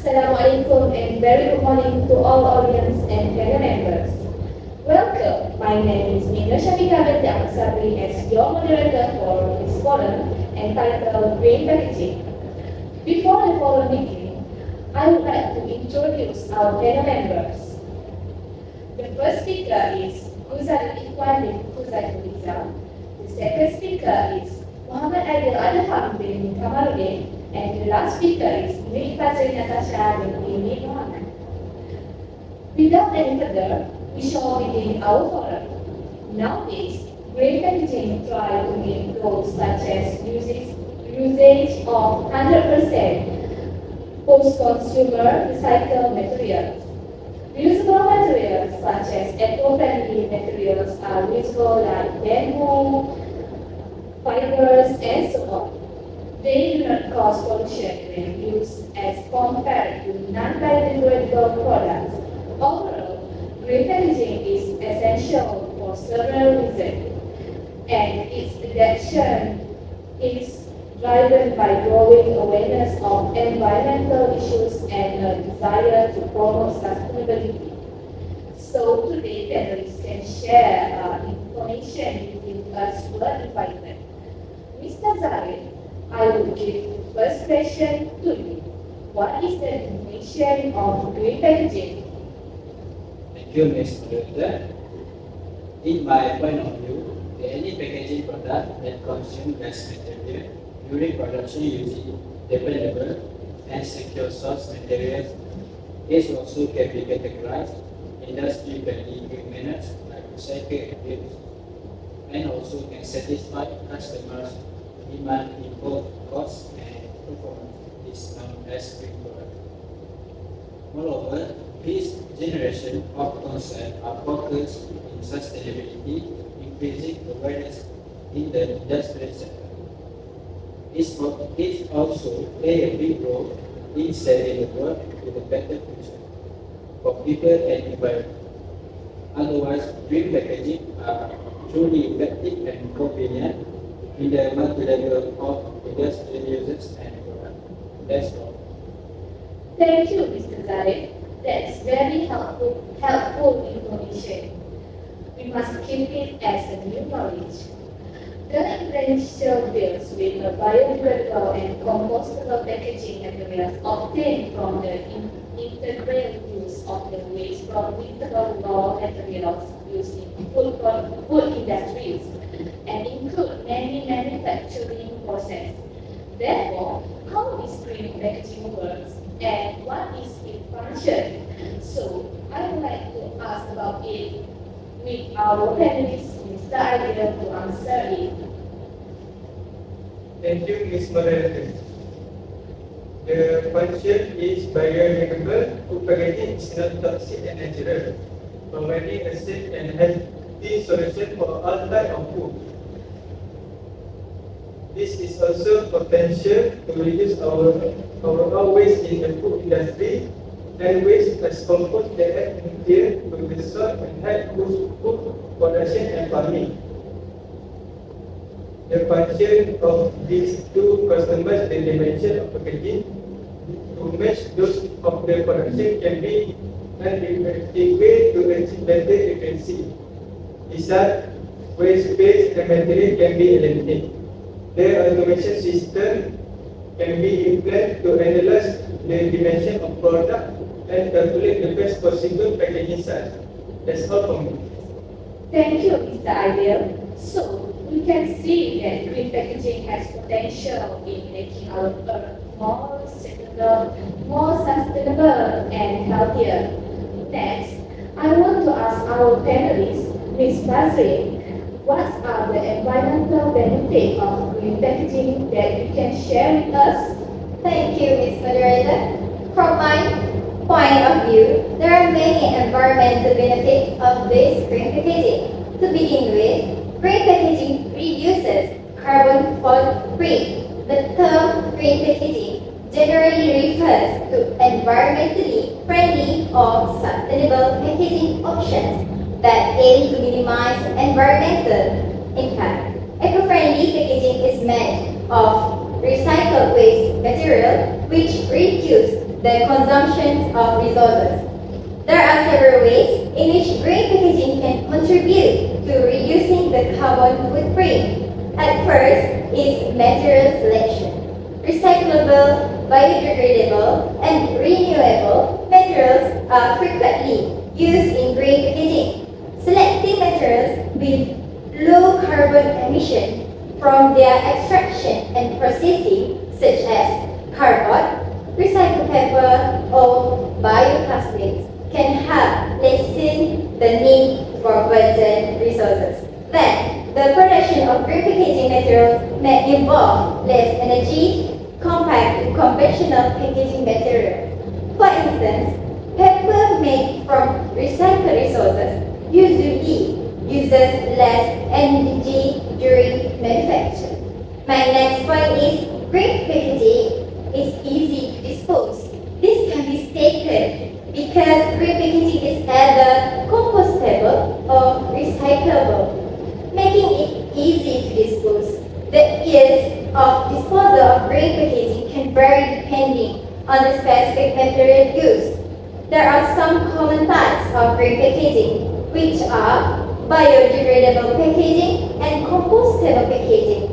Assalamualaikum and very good morning to all audience and panel members. Welcome. My name is SYAFIKAH SABRI as your moderator for this forum entitled Green Packaging. Before the forum begins, I would like to introduce our panel members. The first speaker is IKHWAN with ZAIFULLIZAM. The second speaker is MUHAMMED ADHAM bin KAMARUDIN. And the last speaker is FAZREEN NATASHA bin MUHAMMED. Without any further, we shall begin our forum. Nowadays, green packaging try to meet goals such as usage of 100% post-consumer recycled materials. Reusable materials such as eco-friendly materials are usable like bamboo, fibers, and so on. They do not cause pollution when used as compared to non-biodegradable products. Overall, green packaging is essential for several reasons, and its adoption is driven by growing awareness of environmental issues and a desire to promote sustainability. So today, panelists can share information with us were invited. Mr. ZARIF, I will give the first question to you. What is the definition of green packaging? Thank you, Ms. Moderator. In my point of view, any packaging product that consumes less material during production using dependable and secure source materials is also can be categorized industry-friendly green manners like recycle and reuse, and also can satisfy customers' demand in both cost and performance is known as green product. Moreover, this generation of concepts are focused in sustainability, increasing awareness in the industrial sector. It also play a big role in setting the world with a better future for people and environment. Otherwise, green packaging are truly effective and convenient in the multi-level of industrial uses and products. That's all. Thank you, Mr. Zarif. That's very helpful information. We must keep it as a new knowledge. The invention deals with the biodegradable and compostable packaging materials obtained from the integral use of the waste from literal raw materials used in food industries and include many manufacturing processes. Therefore, how is green packaging works and what is its function? So, I would like to ask about it with our panelists, Mr. AIDIL, to answer it. Thank you, Ms. Moderator. The function is biodegradable. Food packaging is not toxic and natural, providing a safe and healthy solution for all types of food. This is also potential to reduce our waste in the food industry and waste as compost that add nutrients to the soil and help boost food production and farming. The function of these two customers the dimension of packaging to match those of the production can be an effective way to achieve better efficiency. Besides, waste-based material can be eliminated. The automation system can be implemented to analyze the dimension of product and calculate the best possible packaging size. That's all from me. Thank you, Mr. AIDIL. So, we can see that green packaging has potential in making our earth more sustainable and healthier. Next, I want to ask our panelists, Ms. FAZREEN, what are the environmental benefits of green packaging that you can share with us? Thank you, Ms. Moderator. From my point of view, there are many environmental benefits of this green packaging. To begin with, green packaging reduces carbon footprint. The term green packaging generally refers to environmentally friendly or sustainable packaging options that aim to minimize environmental impact. Eco-friendly packaging is made of recycled waste material which reduce the consumption of resources. There are several ways in which green packaging can contribute to reducing the carbon footprint. At first is material selection. Recyclable, biodegradable, and renewable materials are frequently used in green packaging. Selecting materials with low carbon emission from their extraction and processing, such as cardboard, recycled paper, or bioplastics, can help lessen the need for virgin resources. Then, the production of green packaging materials may involve less energy compared to conventional packaging materials. For instance, paper made from recycled resources usually uses less energy during manufacture. My next point is green packaging is easy to dispose. This can be stated because green packaging is either compostable or recyclable, making it easy to dispose. The ease of disposal of green packaging can vary depending on the specific material used. There are some common types of green packaging, which are biodegradable packaging and compostable packaging.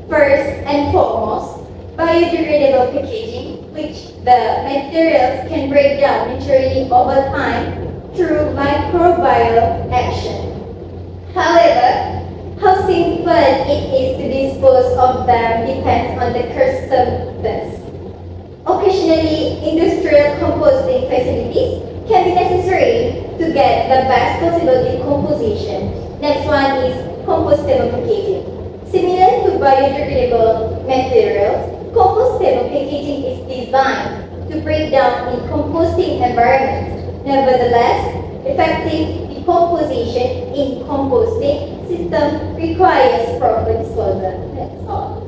First and foremost, biodegradable packaging, which the materials can break down naturally over time through microbial action. However, how simple it is to dispose of them depends on the circumstances. Occasionally, industrial composting facilities can be necessary to get the best possible decomposition. Next one is compostable packaging. Similar to biodegradable materials, compostable packaging is designed to break down in composting environments. Nevertheless, effective decomposition in composting system requires proper disposal. That's all.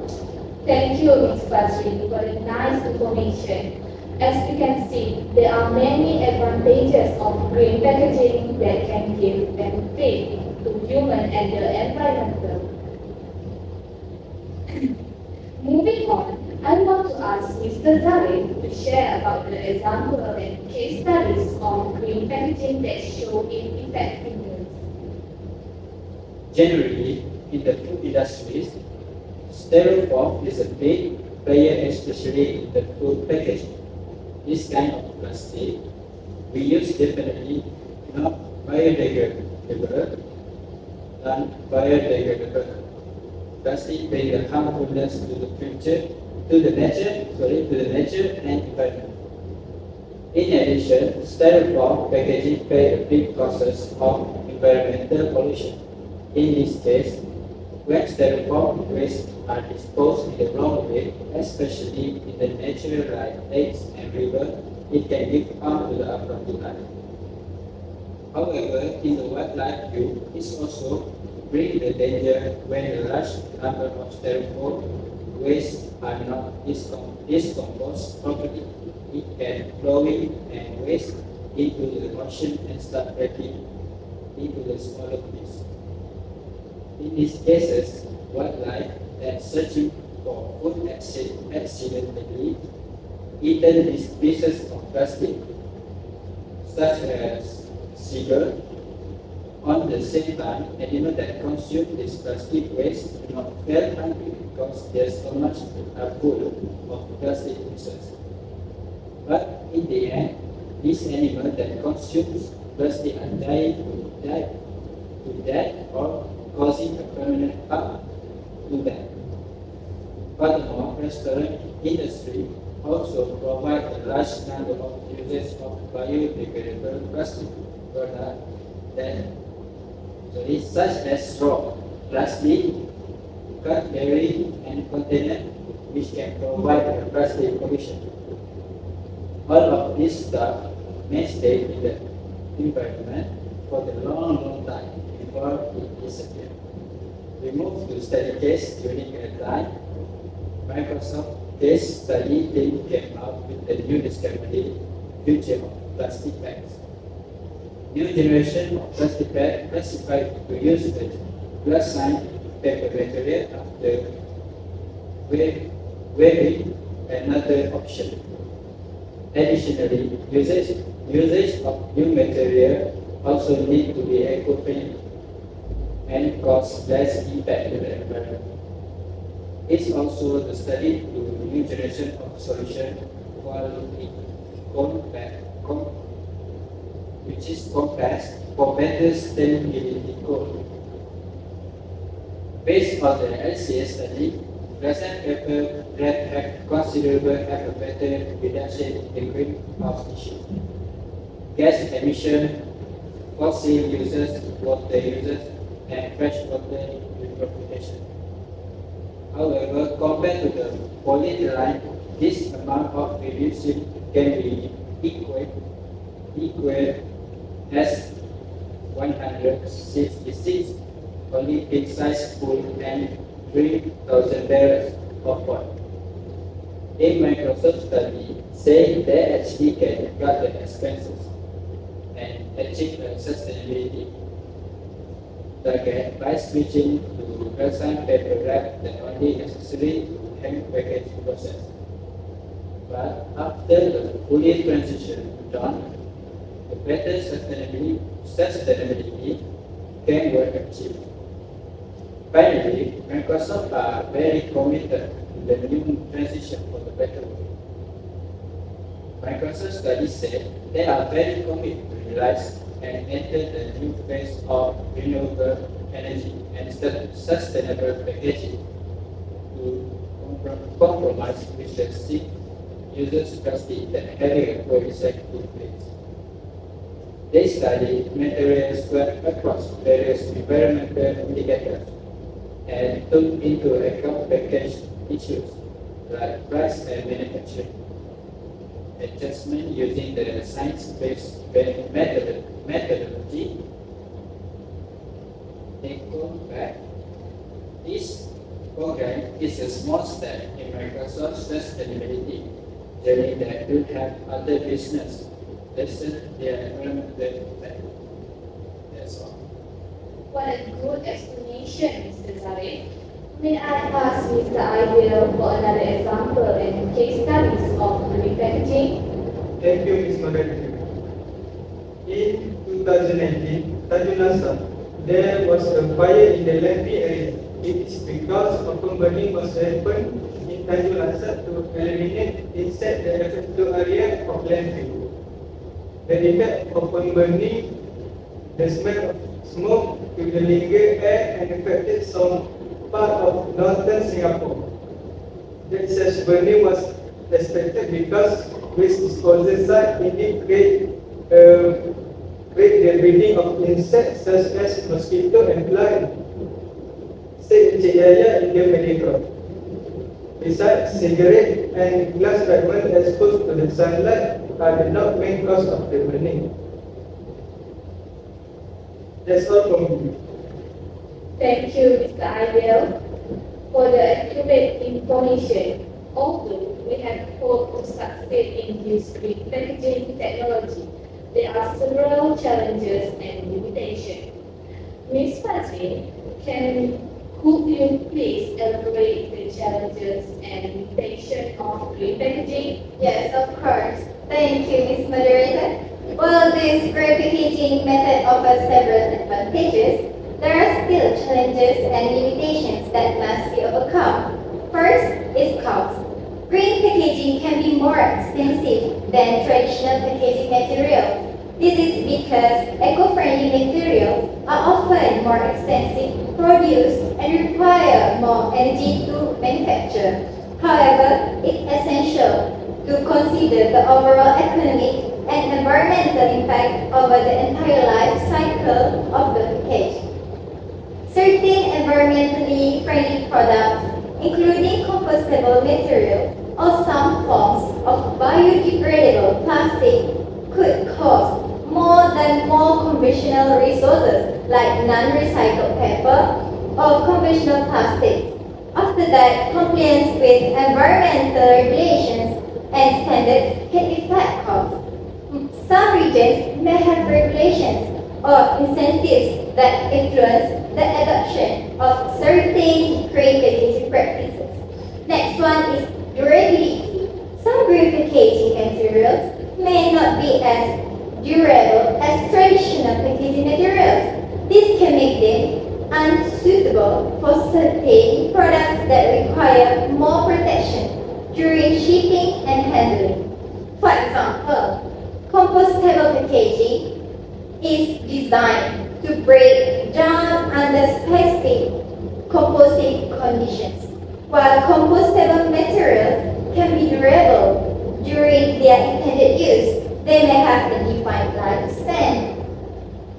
Thank you, Ms. FAZREEN, for the nice information. As you can see, there are many advantages of green packaging that can give benefit to human and the environment. Moving on, I want to ask Mr. ZARIF to share about the example and case studies on green packaging that show its effectiveness. Generally, in the food industries, styrofoam is a big player, especially in the food packaging. This kind of plastic we use definitely not biodegradable and biodegradable. Plastic bring the harmfulness to the nature and environment. In addition, styrofoam packaging pay a big causes of environmental pollution. In this case, when styrofoam waste are disposed in the wrong way, especially in the natural like lakes and rivers, it can give harm to the aquatic life. However, in the wildlife view, it also brings the danger when a large number of styrofoam waste are not discomposed properly. It can flow in and waste into the ocean and start breaking into the smaller fish. In these cases, wildlife that searching for food accidentally eaten these pieces of plastic, such as seagull. On the same time, animals that consume this plastic waste do not feel hungry because their stomachs are full of plastic pieces. But in the end, these animals that consume plastic are dying to death or causing a permanent harm to them. Furthermore, restaurant industry also provide a large number of uses of biodegradable plastic products such as straw, plastic, cutlery, and container, which can provide a plastic pollution. All of this stuff may stay in the environment for the long time before it disappears. We move to study case during a time. Microsoft case study team came out with a new discovery, future of plastic bags. New generation of plastic bag classified to use the glass-lined paper material after weaving another option. Additionally, usage of new material also need to be eco-friendly and cause less impact to the environment. It's also the study to new generation of solution which is compass for better sustainability goal. Based on the LCS study, present paper that have considerable have a better reduction in the greenhouse issue. Gas emission, fossil users, water users, and freshwater purification. However, compared to the polyethylene, this amount of reduction can be equal as 166 only big size pool and 3,000 barrels of oil. A Microsoft study saying they actually can cut the expenses and achieve a sustainability target by switching to calcined paper wrap that only necessary to hand packaging process. But after the fully transition done, the better sustainability can be achieved. Finally, Microsoft are very committed to the new transition for the better world. Microsoft studies said they are very committed to realize and enter the new phase of renewable energy and sustainable packaging to compromise with the users' plastic that having a poor recycling rate. They studied materials across various environmental indicators and took into account package issues like price and manufacturing adjustment using the science-based methodology. EcoBack. This program is a small step in Microsoft's sustainability journey that will help other business lessen their environmental impact. That's all. What a good explanation, Mr. Zarif. May I ask Mr. Aidil for another example and case studies of repackaging? Thank you, Ms. Moderator. In 2019, Tajunasa, there was a fire in the landfill area. It is because open burning was happened in Tajunasa to eliminate insect that affected area of landfill. The effect of open burning, the smell of smoke to the linger air and affected some part of northern Singapore. The such burning was expected because waste disposal site indeed create the breeding of insects such as mosquito and fly. Said Encik Yahya in the medical. Besides, cigarette and glass fragments exposed to the sunlight are the not main cause of the burning. That's all from me. Thank you, Mr. Aidil, for the accurate information. Although we have hoped to succeed in this repackaging technology, there are several challenges and limitations. Ms. Fazreen, could you please elaborate the challenges and limitations of repackaging? Yes, of course. Thank you, Ms. Moderator. While this repackaging method offers several advantages, there are still challenges and limitations that must be overcome. First is cost. Green packaging can be more expensive than traditional packaging materials. This is because eco-friendly materials are often more expensive to produce and require more energy to manufacture. However, it's essential to consider the overall economic and environmental impact over the entire life cycle of the package. Certain environmentally friendly products, including compostable materials or some forms of biodegradable plastic, could cost more than more conventional resources like non-recycled paper or conventional plastic. After that, compliance with environmental regulations and standards can affect costs. Some regions may have regulations or incentives that influence the adoption of certain green packaging practices. Next one is durability. Some green packaging materials may not be as durable as traditional packaging materials. This can make them unsuitable for certain products that require more protection during shipping and handling. For example, compostable packaging is designed to break down under specific composting conditions, while compostable materials can be durable during their intended use. They may have a defined lifespan,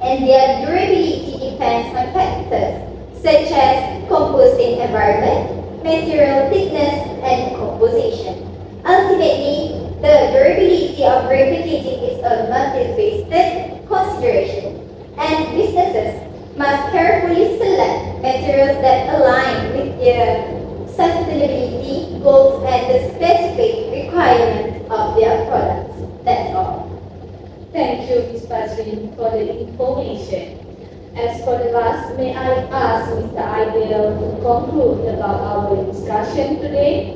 and their durability depends on factors such as composting environment, material thickness, and composition. Ultimately, the durability of green packaging is a multifaceted consideration, and businesses must carefully select materials that align with their sustainability goals and the specific requirements of their products. That's all. Thank you, Ms. FAZREEN, for the information. As for the last, may I ask Mr. AIDIL to conclude about our discussion today?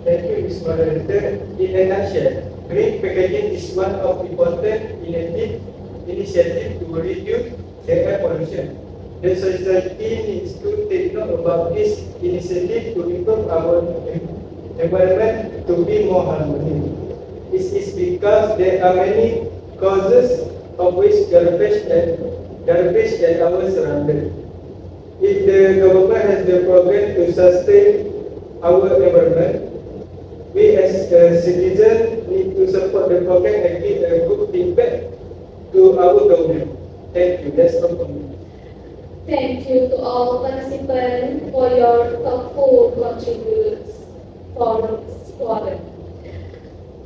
Thank you, Ms. Moderator. In a nutshell, green packaging is one of important initiative to reduce the air pollution. The society needs to take note about this initiative to improve our environment to be more harmonious. This is because there are many causes of waste garbage and our surroundings. If the government has the program to sustain our environment, we as citizens need to support the program and give a good feedback to our government. Thank you. That's all from me. Thank you to all participants for your thoughtful contributions for this forum.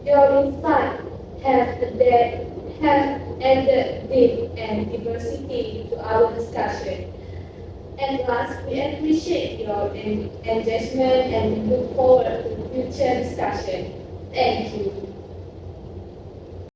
Your insight have added depth and diversity to our discussion. And last, we appreciate your engagement and look forward to future discussion. Thank you.